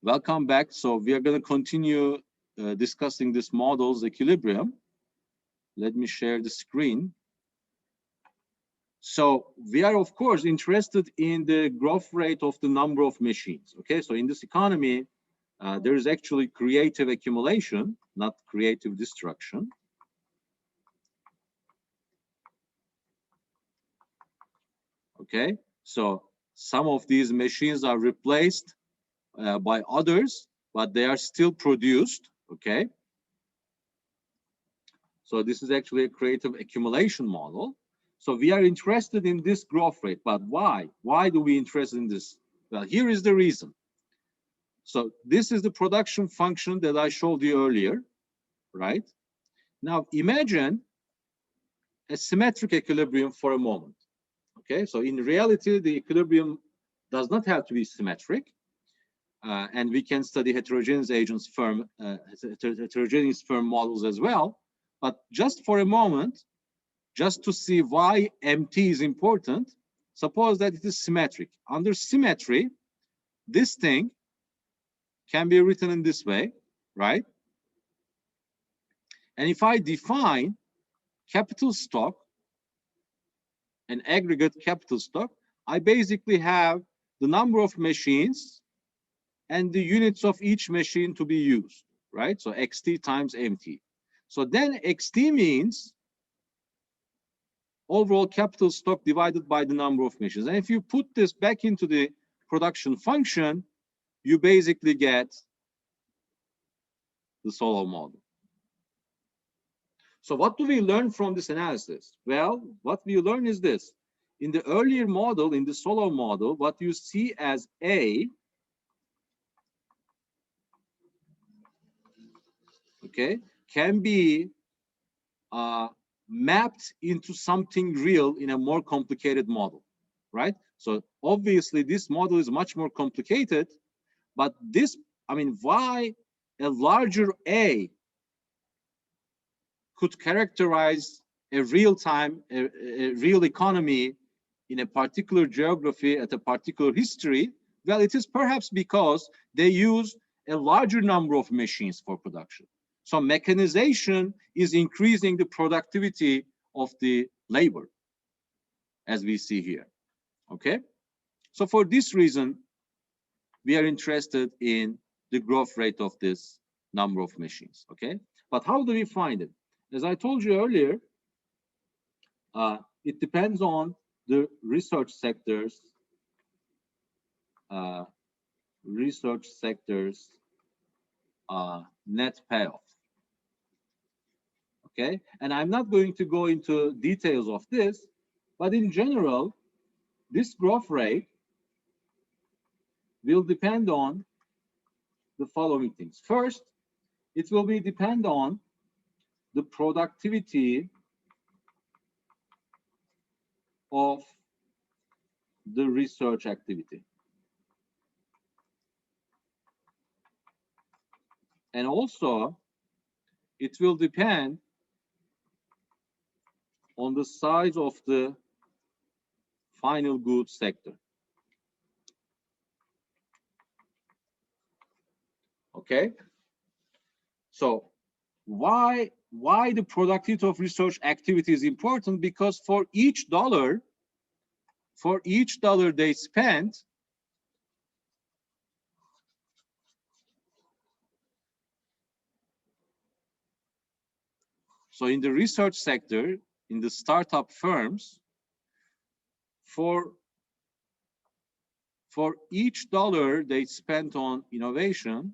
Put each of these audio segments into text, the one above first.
Welcome back. So we are going to continue discussing this model's equilibrium. Let me share the screen. So we are, of course, interested in the growth rate of the number of machines. Okay, so in this economy, there is actually creative accumulation, not creative destruction. Okay, so some of these machines are replaced by others, but they are still produced. Okay, so this is actually a creative accumulation model. So we are interested in this growth rate, but why? Why do we interested in this? Well, here is the reason. So this is the production function that I showed you earlier, right? Now imagine a symmetric equilibrium for a moment. Okay, so in reality, the equilibrium does not have to be symmetric, and we can study heterogeneous agents firm, heterogeneous firm models as well. But just for a moment, just to see why MT is important, suppose that it is symmetric. Under symmetry, this thing can be written in this way, right? And if I define capital stock, an aggregate capital stock, I basically have the number of machines and the units of each machine to be used, right? So XT times MT. So then XT means overall capital stock divided by the number of machines. And if you put this back into the production function, you basically get the Solow model. So what do we learn from this analysis? Well, what we learn is this. In the earlier model, in the Solow model, what you see as A, okay, can be mapped into something real in a more complicated model, right? So obviously this model is much more complicated, but this, I mean, why a larger A could characterize a real-time, a real economy in a particular geography at a particular history? Well, it is perhaps because they use a larger number of machines for production. So mechanization is increasing the productivity of the labor, as we see here, okay? So for this reason, we are interested in the growth rate of this number of machines, okay? But how do we find it? As I told you earlier, it depends on the research sector's net payoff. Okay, and I'm not going to go into details of this, but in general, this growth rate will depend on the following things. First, it will be depend on the productivity of the research activity. And also, it will depend on the size of the final goods sector. Okay, so why the productivity of research activity is important? Because for each dollar they spend, so in the research sector, in the startup firms, for each dollar they spent on innovation,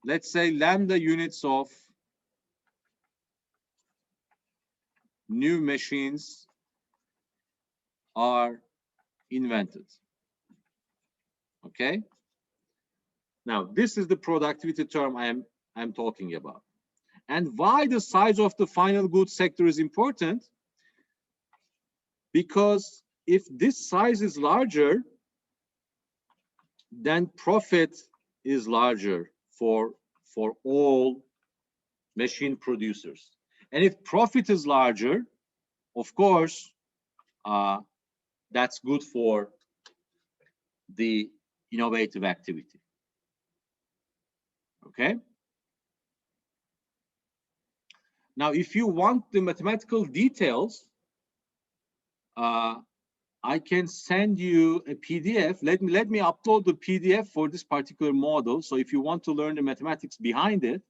let's say lambda units of new machines are invented. Okay, now this is the productivity term I'm talking about. And why the size of the final goods sector is important? Because if this size is larger, then profit is larger for all machine producers. And if profit is larger, of course, that's good for the innovative activity. Okay. Now, if you want the mathematical details, I can send you a PDF. Let me upload the PDF for this particular model. So if you want to learn the mathematics behind it,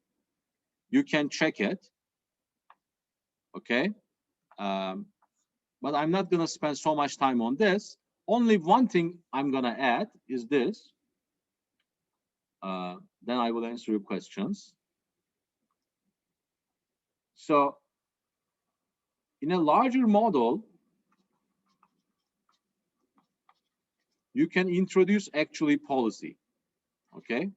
you can check it. Okay. But I'm not going to spend so much time on this. Only one thing I'm going to add is this. Then I will answer your questions. So in a larger model, you can introduce actually policy. Okay.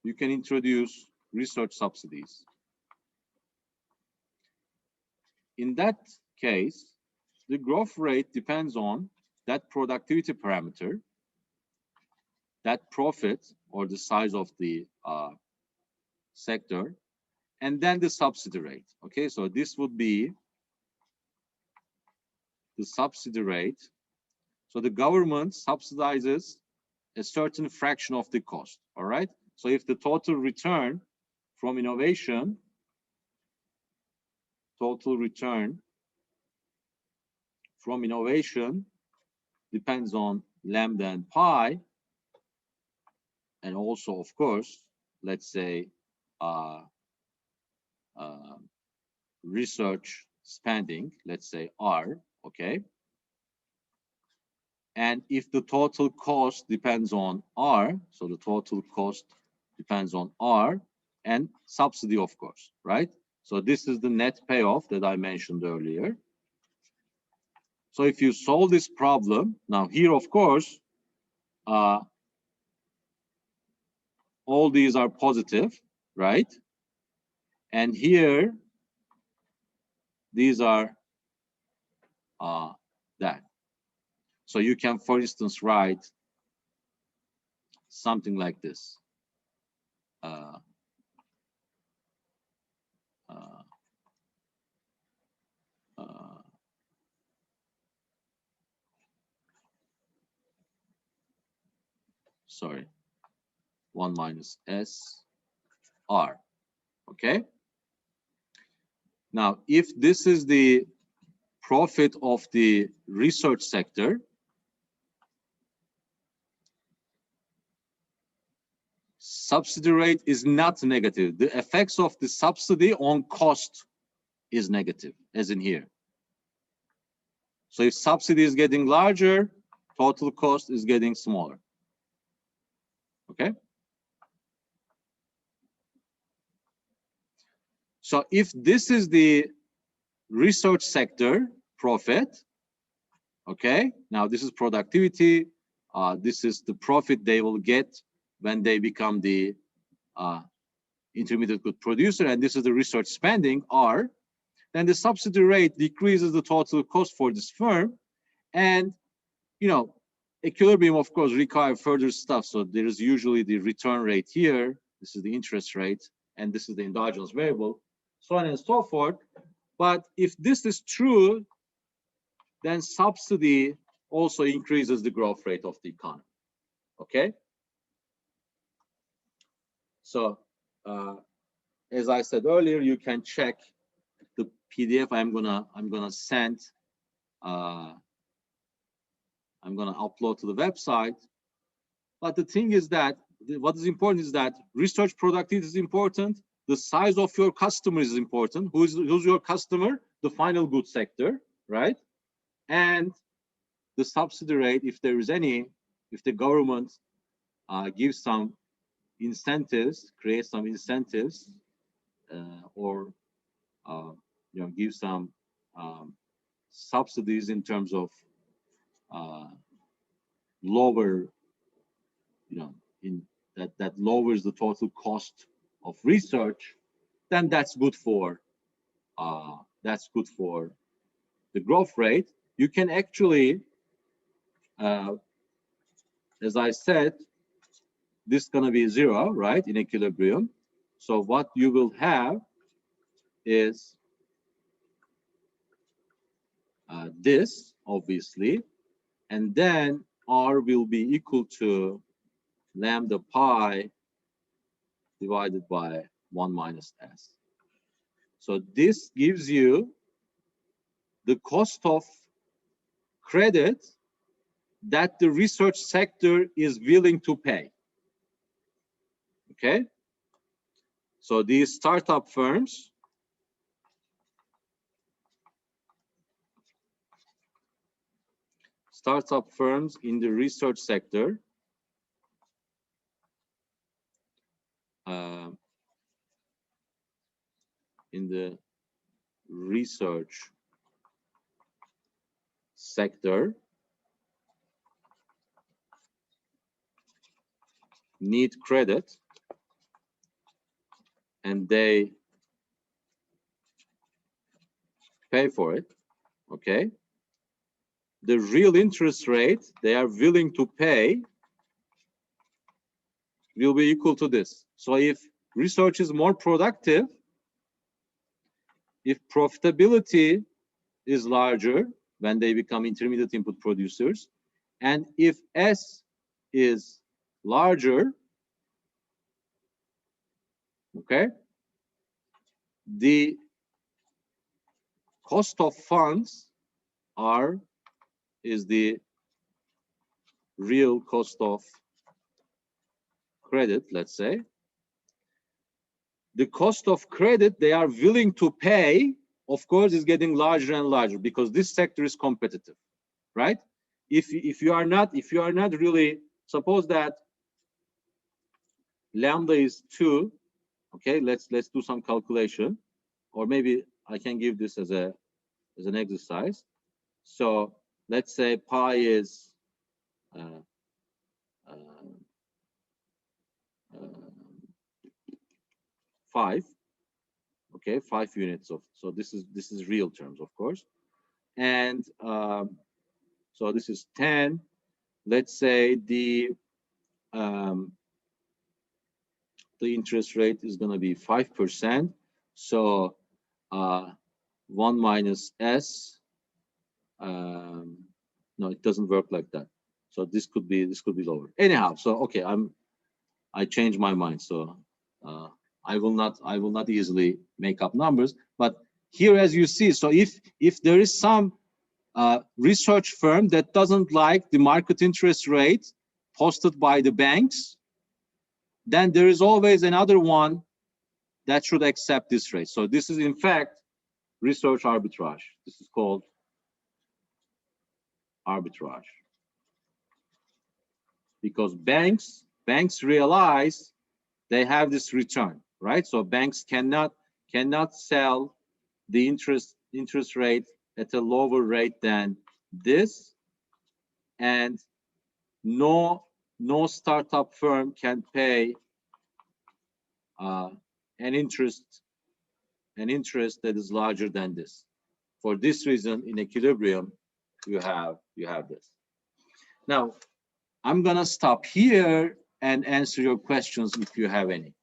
You can introduce research subsidies. In that case, the growth rate depends on that productivity parameter, that profit or the size of the sector, and then the subsidy rate. Okay, so this would be the subsidy rate. So the government subsidizes a certain fraction of the cost. All right, so if the total return from innovation, depends on lambda and pi, and also, of course, let's say research spending, let's say R, okay? And if the total cost depends on R, so the total cost depends on R and subsidy, of course, right? So this is the net payoff that I mentioned earlier. So if you solve this problem, now here, of course, all these are positive, right? And here, these are that. So you can, for instance, write something like this. Sorry, 1 minus S R, okay? Now, if this is the profit of the research sector, subsidy rate is not negative. The effects of the subsidy on cost is negative, as in here. So if subsidy is getting larger, total cost is getting smaller. Okay? So if this is the research sector profit, okay, now this is productivity, this is the profit they will get when they become the intermediate good producer, and this is the research spending, R, then the subsidy rate decreases the total cost for this firm. And, you know, equilibrium, of course, requires further stuff. So there is usually the return rate here, this is the interest rate, and this is the endogenous variable, so on and so forth. But if this is true, then subsidy also increases the growth rate of the economy. Okay? So, as I said earlier, you can check the PDF I'm gonna send. I'm gonna upload to the website. But the thing is that what is important is that research productivity is important. The size of your customer is important. Who's your customer? The final goods sector, right? And the subsidy rate, if there is any, if the government gives some incentives, creates some incentives, or you know, give some subsidies in terms of lower, you know, in that lowers the total cost of research, then that's good for the growth rate. You can actually, as I said, this is going to be 0, right, in equilibrium. So what you will have is this, obviously, and then R will be equal to lambda pi divided by 1 minus S. So this gives you the cost of credit that the research sector is willing to pay. Okay? So these startup firms in the research sector in the research sector need credit, and they pay for it. Okay, the real interest rate they are willing to pay will be equal to this. So if research is more productive, if profitability is larger when they become intermediate input producers, and if S is larger, okay, the cost of funds R is the real cost of credit, let's say. The cost of credit they are willing to pay, of course, is getting larger and larger because this sector is competitive, right? If you are not really, suppose that lambda is 2, okay, let's do some calculation, or maybe I can give this as an exercise. So let's say pi is 5, okay, 5 units of, so this is real terms, of course, and so this is 10. Let's say the interest rate is going to be 5%. So 1 minus S. No, it doesn't work like that. So this could be lower. Anyhow, so okay, I changed my mind. So I will not easily make up numbers. But here, as you see, so if there is some research firm that doesn't like the market interest rate posted by the banks, then there is always another one that should accept this rate. So this is in fact research arbitrage. This is called arbitrage, because banks realize they have this return, right? So banks cannot sell the interest rate at a lower rate than this, and no startup firm can pay an interest that is larger than this. For this reason, in equilibrium, you have this. Now, I'm gonna stop here and answer your questions if you have any,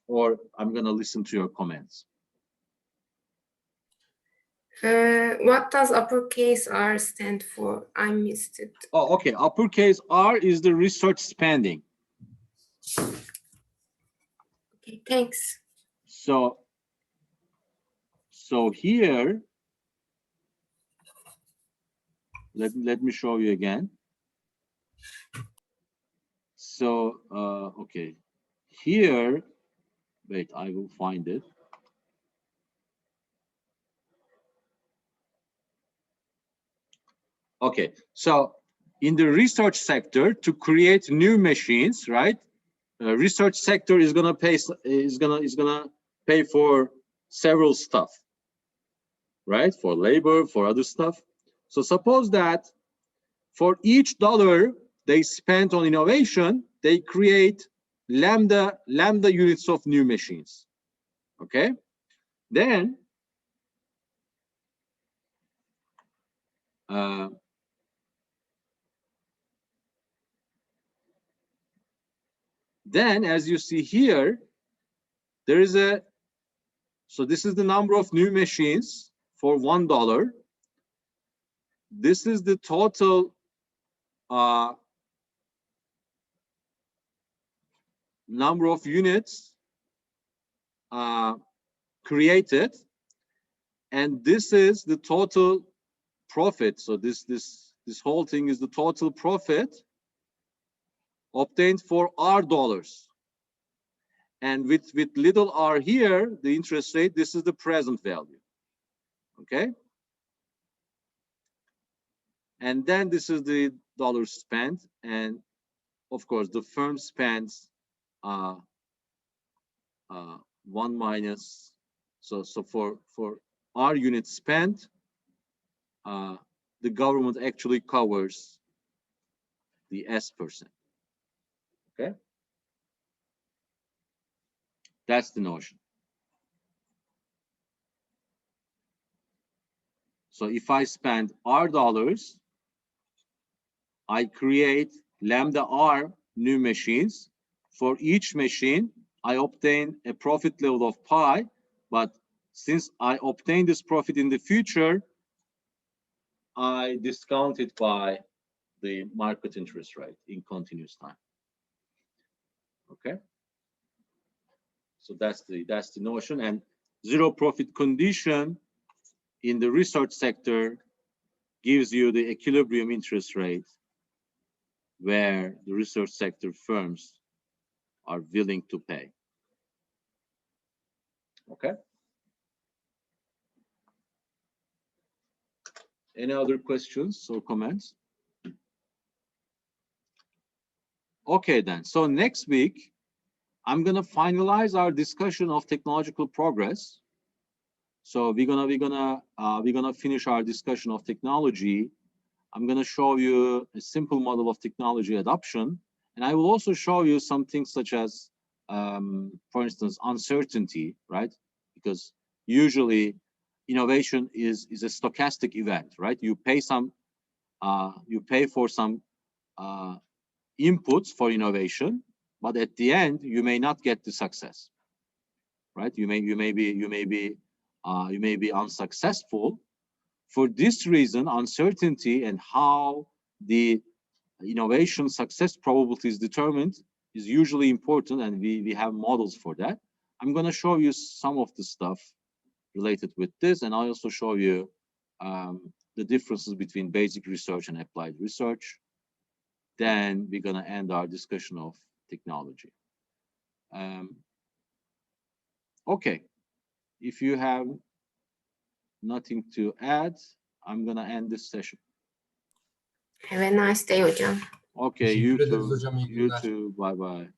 or I'm gonna listen to your comments. What does uppercase R stand for? I missed it. Oh, okay. Uppercase R is the research spending. Okay, thanks. So here, let me show you again. So okay, here, wait, I will find it. Okay, so in the research sector, to create new machines, right? Research sector is gonna pay for several stuff, right? For labor, for other stuff. So suppose that for each dollar they spent on innovation, they create lambda units of new machines. Okay, then as you see here, there is so this is the number of new machines for $1. this is the total number of units created, and this is the total profit. So this whole thing is the total profit obtained for R dollars. And with little r here, the interest rate, this is the present value. Okay. And then this is the dollars spent, and of course the firm spends 1 minus, so for R units spent, the government actually covers the S%. Okay, that's the notion. So if I spend R dollars, I create lambda R new machines. For each machine, I obtain a profit level of pi, but since I obtain this profit in the future, I discount it by the market interest rate in continuous time. Okay, so that's the notion. And zero profit condition in the research sector gives you the equilibrium interest rate where the research sector firms are willing to pay. Okay. Any other questions or comments? Okay, then. So next week, I'm gonna finalize our discussion of technological progress. So we're gonna finish our discussion of technology. I'm gonna show you a simple model of technology adoption, and I will also show you some things such as, for instance, uncertainty, right? Because usually innovation is a stochastic event, right? You pay for some inputs for innovation, but at the end you may not get the success, right? You may be unsuccessful. For this reason, uncertainty and how the innovation success probability is determined is usually important, and we have models for that. I'm going to show you some of the stuff related with this, and I'll also show you the differences between basic research and applied research. Then we're going to end our discussion of technology. Okay, if you have nothing to add, I'm going to end this session. Have a nice day hocam. Okay, you Teşekkür ederiz too. hocam, iyi You günler. too. Bye bye.